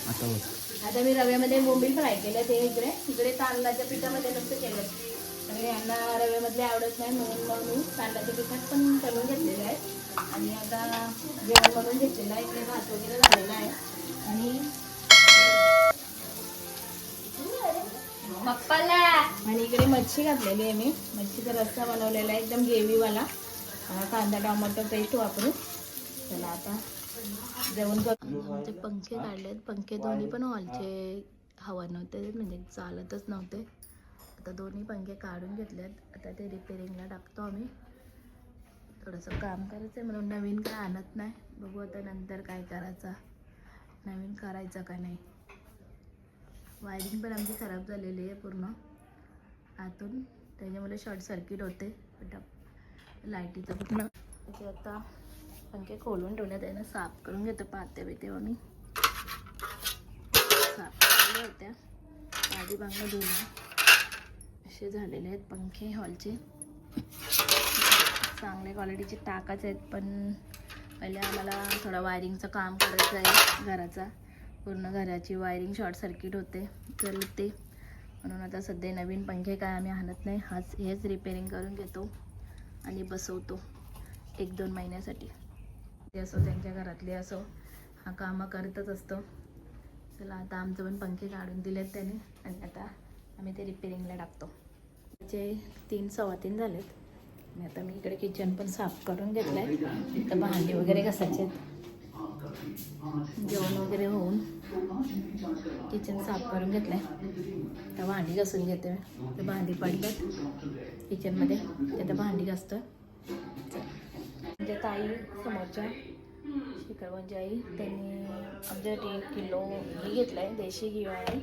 आता मी रव्यामध्ये बोंबील फ्राय केले ते इकडे तांदळाच्या पिठामध्ये नुसतं केलं. आणि यांना रव्यामधले आवडत नाही म्हणून मग मी तांदळाच्या पिठात पण तळून घेतलेलं आहे. आणि आता जेवण बनवून घेतलेलं आहे. इकडे भात वगैरे झालेला आहे. आणि इकडे मच्छी घातलेली आहे मी. मच्छीचा रस्सा बनवलेला आहे एकदम ग्रेव्हीवाला. कांदा टोमॅटो पेस्ट वापरून. चला आता जेवण करू. ते पंखे काढलेत. पंखे दोन्ही पण हॉलचे हवा नव्हते म्हणजे चालतच नव्हते. आता दोन्ही पंखे काढून घेतलेत. आता ते रिपेरिंगला टाकतो आम्ही. थोडंसं काम करायचं आहे म्हणून नवीन काय आणत नाही. बघू आता नंतर काय करायचं, नवीन करायचं का नाही. वायरिंग पण आमची खराब झालेली आहे पूर्ण आतून, त्याच्यामुळे शॉर्ट सर्किट होते लाईटीचं पूर्ण. आता पंखे खोलून ठेवले, त्यानं साफ करून घेतो पात्या तेव्हा मी साफ केल्या होत्या. आधी बांगला धुणं असे झालेले आहेत पंखे हॉलचे. चांगल्या क्वालिटीचे टाकाच आहेत, पण पहिले आम्हाला थोडा वायरिंगचं काम करायचं आहे घराचा. पूर्ण घराची वायरिंग शॉर्ट सर्किट होते चलते म्हणून आता सध्या नवीन पंखे काय आम्ही आणत नाही. हेच रिपेरिंग करून घेतो आणि बसवतो 1-2 महिन्यासाठी. ते असो त्यांच्या घरातले असो हा कामं करतच असतो. चला आता आमचं पण पंखे काढून दिलेत त्याने आणि आता आम्ही ते रिपेरिंगला टाकतो. त्याचे 3-3:15 झालेत. आणि आता मी इकडे किचन पण साफ करून घेतलं आहे. इथं भांडी वगैरे घासायचे आहेत. जेवण वगैरे होऊन किचन साफ करून घेतलं आहे. आता भांडी घासून घेते. ते भांडी पडतात किचनमध्ये, ते आता भांडी घासतं. म्हणजे ताई समोरच्या शिकरवंजी आई त्यांनी आमच्यासाठी 1 किलो घी घेतलं आहे. देशी घी आहे.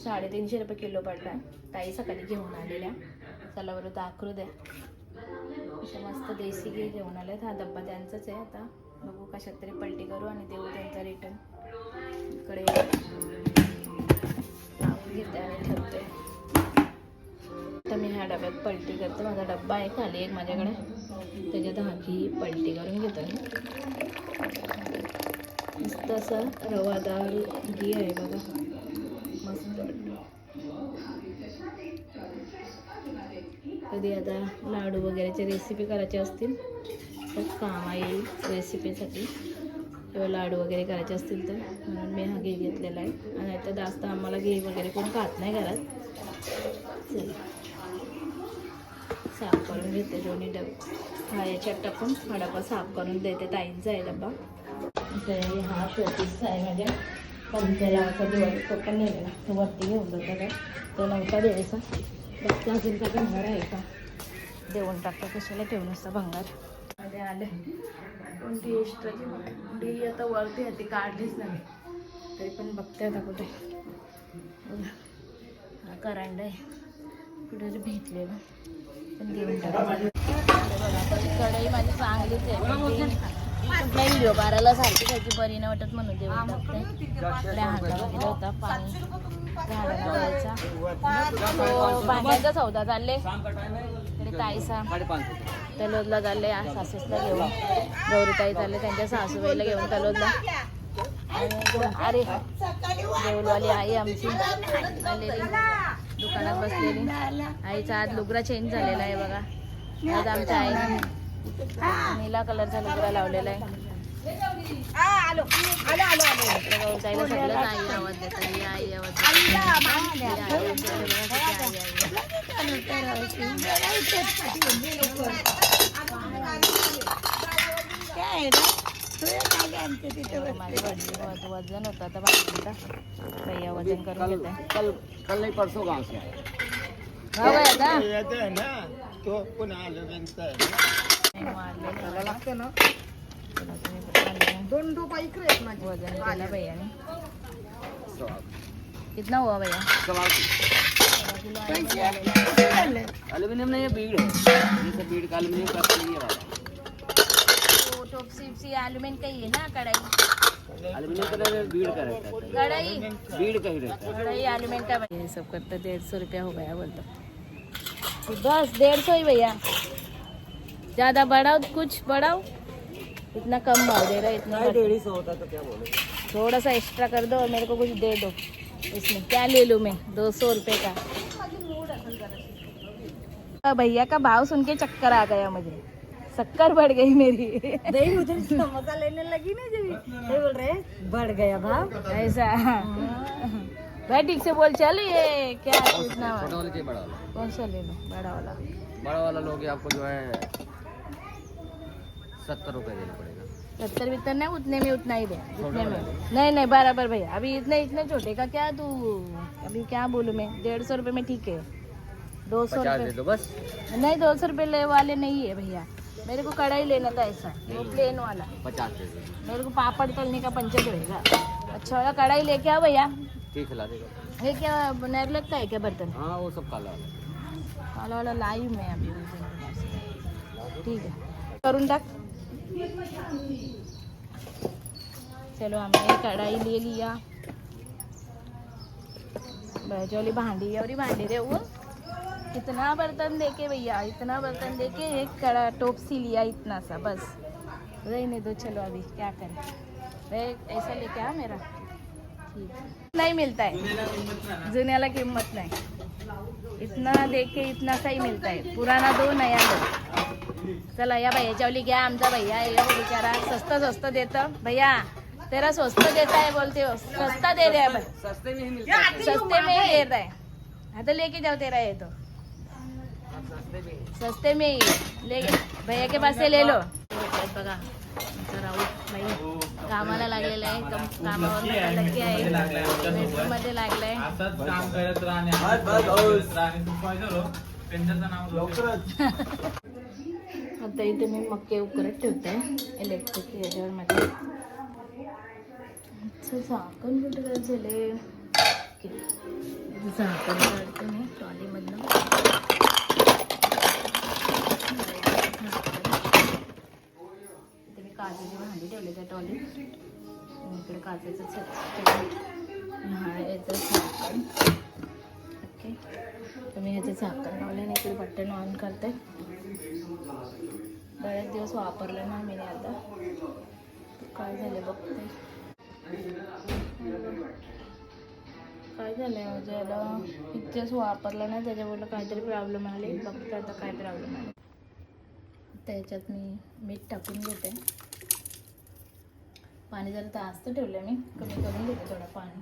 350 रुपये किलो पडला आहे. ताई सकाळी घेऊन आलेल्या. चला बरं दाखवू द्या. अशा मस्त देशी घी घेऊन आले. हा डब्बा त्यांचाच आहे. आता बघू कशात तरी पलटी करू आणि देऊ त्यांचा रिटर्न. इकडे टाकून घेते आणि ठेवते. तर मी ह्या डब्यात पलटी करते. माझा डब्बा आहे खाली एक माझ्याकडे, त्याच्यात हा घी पलटी करून घेतो. मस्त असं रवादार घी आहे बघा, मस्त. कधी आता लाडू वगैरेचे रेसिपी करायचे असतील तर काम येईल रेसिपीसाठी, किंवा लाडू वगैरे करायचे असतील तर, म्हणून मी हा घी घेतलेला आहे. आणि आता जास्त आम्हाला घी वगैरे कोण खात नाही घरात. चला साफ करून घेते दोन्ही डबे. हा याच्यात टाकून हा डबा साफ करून देते. ताईंचा आहे डबा. हा शोपीसचा आहे माझ्या. पंख्या लावायचा दिवाळी तो पण नेलेला, तो वरती घेऊन जातो काय, तो नव्हता द्यायचा. बघता अजून का भंगार आहे का, देऊन टाकतो. कशाला ठेवून असतं भंगार. मध्ये आले कोणती एक्स्ट्राची डी आता वरती होती, काढलीच नाही तरी पण बघते आता कुठे. हा करांड आहे कुठे भेटलेलं पण देऊन टाकायचं. कढई माझी चांगलीच आहे. कुठलाही व्हिडिओ बाराला सारखी त्याची बरी नाही वाटत म्हणून देऊन टाकते. आपल्या हाताला गेला होता पाणी झाडाला द्यायचा. तो भांड्यांचा सौदा चालले तरी ताईसा तलोदला चालले, सासूसला घेऊन. गौरीताई चालले त्यांच्या सासूबाईला घेऊन तलोदला. अरे देऊलवाली आई आमची आलेली, दुकानात बसलेली. आईचा आज लुगडा चेंज झालेला आहे बघा. आज आमच्या आईने निळा कलरचा लुगडा लावलेला आहे. गौरीताईला सगळं आई आवाज देतात. आई आवाज वजन होता आता भाजीचा. भैया वजन करून घेत आहे. कल नहीं परसों गाँव से लागते ना. वजन केला भैयाने. कितना हुआ भैया? एल्यूमिनियम नहीं, ये बीड़ है. ये सब बीड़ का एल्यूमिनियम का ये वाला. तो टॉप सी एल्यूमिनियम का ही है ना कढ़ाई. एल्यूमिनियम का बीड़ का रहता है. कढ़ाई बीड़ का ही रहता है. कढ़ाई एल्यूमिनियम का. ये सब करते 150 रुपया हो गया बोलता. बस 150 ही भैया. ज़्यादा बढ़ाओ, कुछ बढ़ाओ. इतना कम भाव दे रहा है. इतना 150 होता तो क्या बोले. थोड़ा सा एक्स्ट्रा कर दो और मेरे को कुछ दे दो इसमें। क्या ले लूँ मैं 200 रुपये का। भैया का भाव सुन के चक्कर आ गया मुझे, शक्कर बढ़ गई मेरी। नहीं उधर समोसा लेने लगी ना जब ये बोल रहे बढ़ गया भाव ऐसा भाई ठीक से बोल। चल ये क्या पूछना छोटा वाला? वाला चाहिए बड़ा वाला? कौन सा ले लो? बड़ा वाला। बड़ा वाला लोगे आपको जो है 70 रुपये देना पड़ेगा। 70 वित्तर नहीं, उतने में उतना ही दे। उतने में नहीं नहीं बराबर भैया। अभी इतने इतने छोटे का क्या तू, अभी क्या बोलूँ मैं। 150 रुपये में ठीक है। 200 50 दे रुपये दो बस। नहीं, 200 रुपये वाले नहीं है भैया। मेरे को कढ़ाई लेना था ऐसा, वो प्लेन वाला। 50 दे दो। मेरे को पापड़ तलने का पंचर होएगा। अच्छा वाला कढ़ाई लेके आओ भैया। ठीक खिला देगा। ये क्या नर लगता है क्या बर्तन? हाँ वो सब काला वाला। काला वाला लाई मैं अभी उस दिन के पास। ठीक है करून टाक। चलो हमने कढ़ाई ले लिया। वाली भांडी और भांडी रे वो कितना बर्तन देके भैया, इतना बर्तन देके एक कड़ा टोपसी लिया इतना सा बस। रहने दो, चलो अभी क्या करें। वे ऐसा लेके आ मेरा। ठीक नहीं मिलता है, जुन्याला किंमत नाही। इतना देके इतना सा ही मिलता है। पुराना दो नया दो। चला या भैया चावली घ्या। आमचा भैया आहे वो बेचारा स्वस्त देता। भैया तेरा स्वस्त देता है बोलते हो, सस्ता दे रहा है। सस्ते में ही मिलता है। सस्ते में ही दे रहा है। हाँ तो लेके जाओ तेरा है तो सस्ते में ही ले भैया के पास से ले लो। बघा राऊत भाई कामाला लागलेला आहे, कामावर नक्की आहे, बेडरूम मध्ये लागलाय। काम करत राहणे आता इथे मी मक्के उकरत ठेवते इलेक्ट्रिक याच्यावर मध्ये। झाकण कुठे काय झाले? झाकण काढते मी ट्रॉलीमधनं। काचेची भांडी ठेवली त्या ट्रॉलीत। इकडे काचेचं ह्याचं झाकण। ओके तर मी ह्याचं झाकण लावलं आणि इकडे बटन ऑन करते। बरेच दिवस वापरलं ना मी आता, काय झालं बघते। काय झालंय म्हणजे याला इतकेच वापरलं ना, त्याच्यामुळे काहीतरी प्रॉब्लेम आले। बघते आता काय प्रॉब्लेम आले। त्याच्यात मी मीठ टाकून घेते। पाणी जरा जास्त ठेवलं मी, कमी करून घेते थोडं पाणी।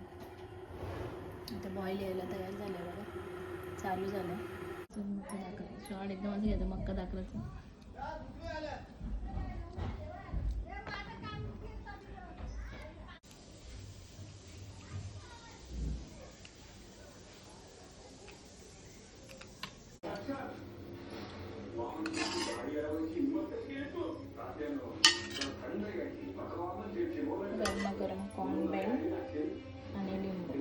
आता बॉईल यायला तयार झालं बघा, चालू झालं। मक्का दाखवायचं शॉर्ट एकदम असं घेतं मक्का दाखवायचं। गरम कॉर्न बेल आणि लिंबू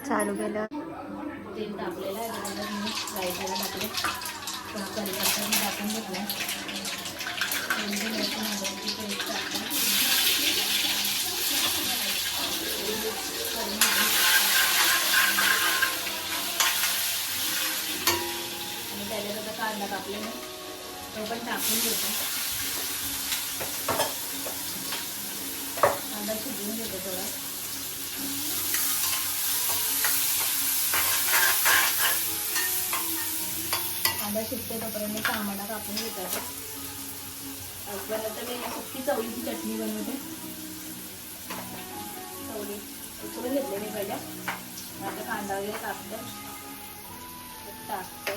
चालू केलं। तेल तापलेलं आहे, त्याच्यावर मी रायताला टाकले, कढीपत्ता टाकून घेतला। पेस्ट टाकते आणि त्याच्यात आता कांदा कापलेला तो पण टाकून घेतो। कांदा शिजवून घेतो थोडा। कांदा शिजते तोपर्यंत टमाटा कापून घेतात। बनवते मी सुकी चवळीची चटणी बनवते। चवळी उकळून घेतले मी पहिल्या, आता कांदा वगैरे कापते टाकते।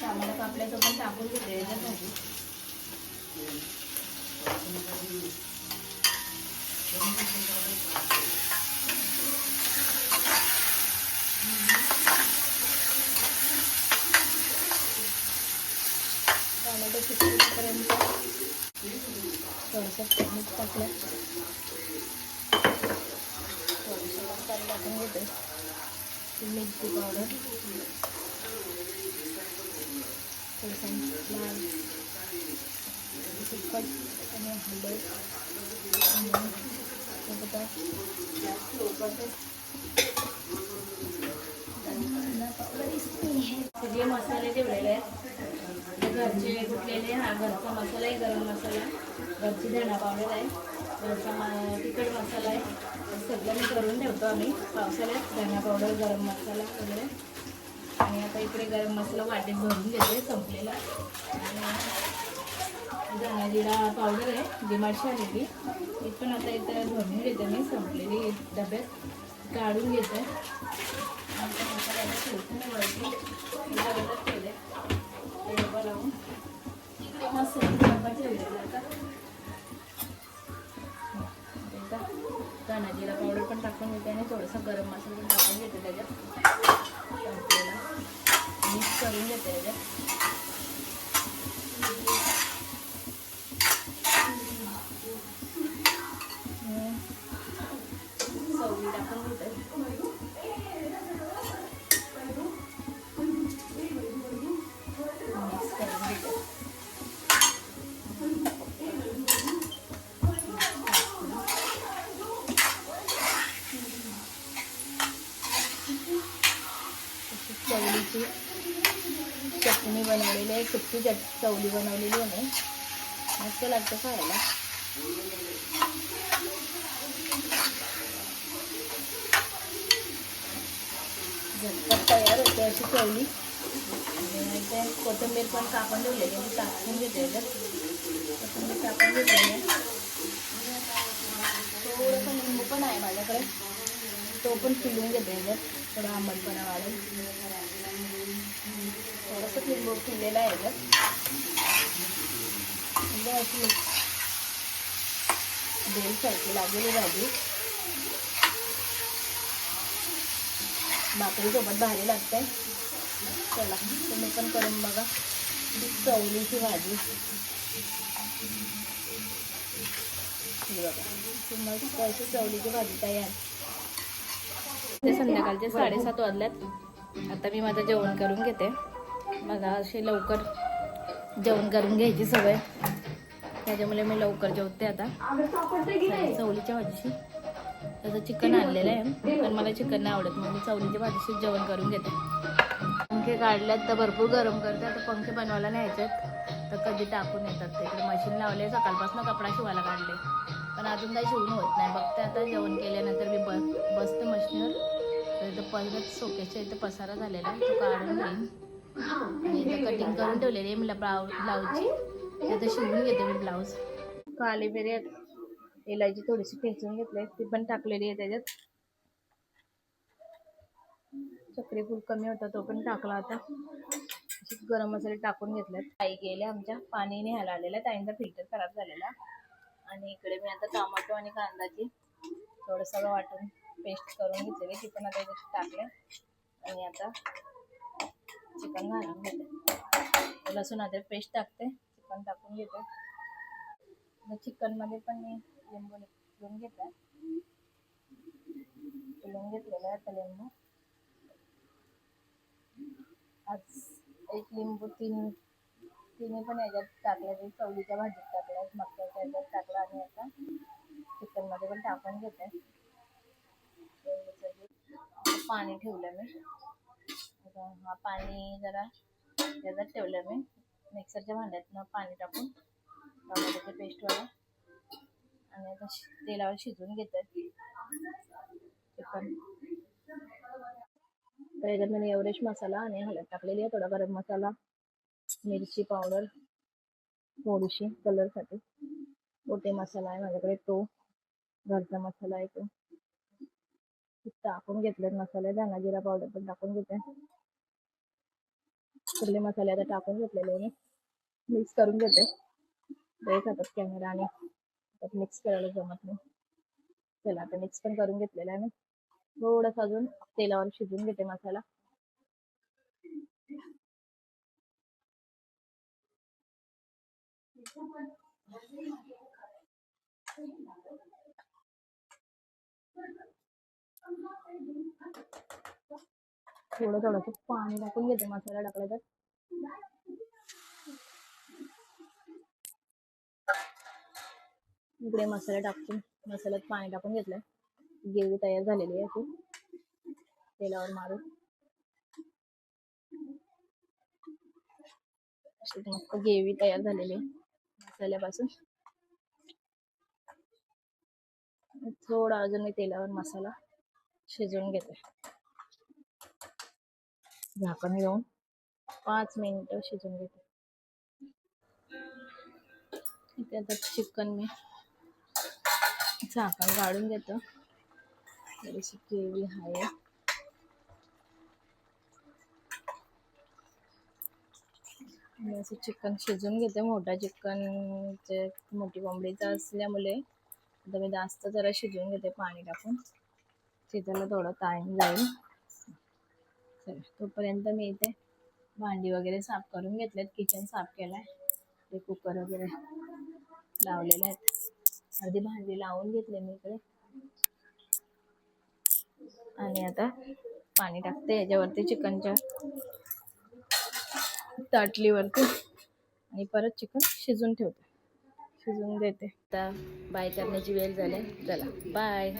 टमाटा कापल्याचं पण टाकून घेते याच्यासाठी। टमाटो शिजेपर्यंत थोडंसं मीठ टाकलं, थोडंसं मसाला टाकून घेते, मिरची पावडर, थोडंसं लाल तिखट आणि हळद आणि गॅस स्लो करते। सगळे मसाले ठेवलेले आहेत घरचे कुठलेले. हा घरचा मसाला आहे, गरम मसाला, घरची धणा पावडर आहे, घरचा तिखट मसाला आहे. सगळं मी करून ठेवतो आम्ही पावसाळ्यात. धणा पावडर, गरम मसाला वगैरे. आणि आता इकडे गरम मसाला वाटेत भरून घेते संपलेला. आणि धना जिरा पावडर आहे, डिमार्टची आहे ती पण आता इथं भरून घेते मी संपलेली डब्यात काढून घेते. ठेवले डबा लावून इकडे मस्त डबा ठेवलेला आता धना जिरा पावडर पण टाकून घेते आणि थोडंसं गरम मसाला पण टाकून घेते त्याच्यात. संपलेला मिक्स करून घेते त्याच्यात. चवळी टाकून घेते. मिक्स करून घेते. चवळीची चटणी बनवलेली आहे, सुकी चवळी बनवलेली आहे मी. मस्त लागतं खायला. झटपट तयार होते अशी चवळी. आणि ते कोथिंबीर पण कापून ठेवलेली आहे, टाकून घेते त्याच्यात. कोथिंबीर टाकून घेतलेली आहे. थोडंसं लिंबू पण आहे माझ्याकडे, तो पण पिळून घेते त्याच्यात. थोडा आंबटपणा वाढेल. थोडंसं लिंबू पिळलेला आहे त्याच्यात. म्हणजे अशी बेलसारखी लागलेली भाजी भाकरीसोबत भारी लागते. चला तुम्ही पण करून बघा चवळीची भाजी. बघा मस्त अशी चवळीची भाजी तयार. ते संध्याकाळचे 7:30 वाजल्यात. आता मी माझं जेवण करून घेते. मला अशी लवकर जेवण करून घ्यायची सवय, त्याच्यामुळे मी लवकर जेवते. आता चवळीच्या भाजीशी त्याचं चिकन आणलेलं आहे, पण मला चिकन नाही आवडत, मग मी चवळीच्या भाजीशी जेवण करून घेते. पंखे काढल्यात तर भरपूर गरम करते. आता पंखे बनवायला न्यायचेत तर कधी टाकून येतात. तिकडे मशीन लावले, सकाळपासून कपडा शिवायला काढले, पण अजून काही शिवून होत नाही. बघते आता जेवण केल्यानंतर मी बसते मशीनवर. तर इथं परत सोकेच्या इथं पसारा झालेला आहे, तो काढून घेईन. आणि इथं कटिंग करून ठेवलेली आहे मला ब्लाऊजची, तिथं शिवून घेते मी ब्लाऊज. काली मिरी इलायची थोडीशी ठेचून घेतली, ती पण टाकलेली आहे त्याच्यात. चक्री फूल कमी होता तो पण टाकला. आता गरम मसाले टाकून घेतलेत. आई गेले आमच्या, पाणी न्यायला आलेलं, ताईंचा फिल्टर खराब झालेला. आणि इकडे मी आता टोमॅटो आणि कांदाची थोडं सगळं वाटून पेस्ट करून घेतलेली, ती पण आता त्याच्यात टाकले. आणि आता चिकन घालून घेते. लसूण अद्रक पेस्ट टाकते, चिकन टाकून घेते. चिकनमध्ये पण मी लिंबू पिळून घेतला, पिळून घेतलेला आहे आता लिंबू. आज एक लिंबू तिन्ही पण याच्यात टाकले, चवळीच्या भाजीत टाकल्या, मक्याच्या याच्यात टाकला. आणि आता चिकनमध्ये पण टाकून घेते. पाणी ठेवलं मी, हा पाणी जरा त्याच्यात ठेवलं मी मिक्सरच्या भांड्यातनं पाणी टाकून टोमॅटोची पेस्टवाला. आणि आता तेलावर शिजवून घेते चिकन. तर याच्यात मी एव्हरेस्ट मसाला आणि हळद टाकलेली आहे, थोडा गरम मसाला, मिरची पावडर थोडीशी कलरसाठी, गोटे मसाला आहे माझ्याकडे, तो घरचा मसाला आहे तो टाकून घेतले. मसाले धना जिरा पावडर पण टाकून घेते. सगळे मसाले आता टाकून घेतलेले मी मिक्स करून घेते. ब्रेक हातात कॅमेरा आणि मिक्स करायला जमत नाही. चला आता मिक्स पण करून घेतलेला आहे मी. थोडंसं अजून तेलावर शिजवून घेते मसाला. थोडंसं पाणी टाकून घेते मसाला टाकला तर. इकडे मसाला टाकून मसाल्यात पाणी टाकून घेतलंय. ग्रेव्ही तयार झालेली आहे ती तेलावर मारून. अशी मस्त ग्रेव्ही तयार झालेली आहे मसाल्यापासून. थोडा अजून मी तेलावर मसाला शिजवून घेते. झाकण लावून 5 मिनिटं शिजवून घेते. इथे आता चिकन मी झाकण काढून घेतो. थोडीशी ग्रेव्ही आहे. असं चिकन शिजवून घेते. मोठी कोंबडीचं असल्यामुळे आता मी जास्त जरा शिजवून घेते पाणी टाकून. शिजायला थोडा टाइम जाईल. चला तोपर्यंत मी इथे भांडी वगैरे साफ करून घेतलेत. किचन साफ केलाय. ते कुकर वगैरे लावलेले आहेत. अर्धी भांडी लावून घेतले मी इकडे. आणि आता पाणी टाकते याच्यावरती चिकनच्या ताटलीवरती आणि परत चिकन शिजून ठेवते. शिजून देते. आता बाय करण्याची वेळ झाली. चला बाय.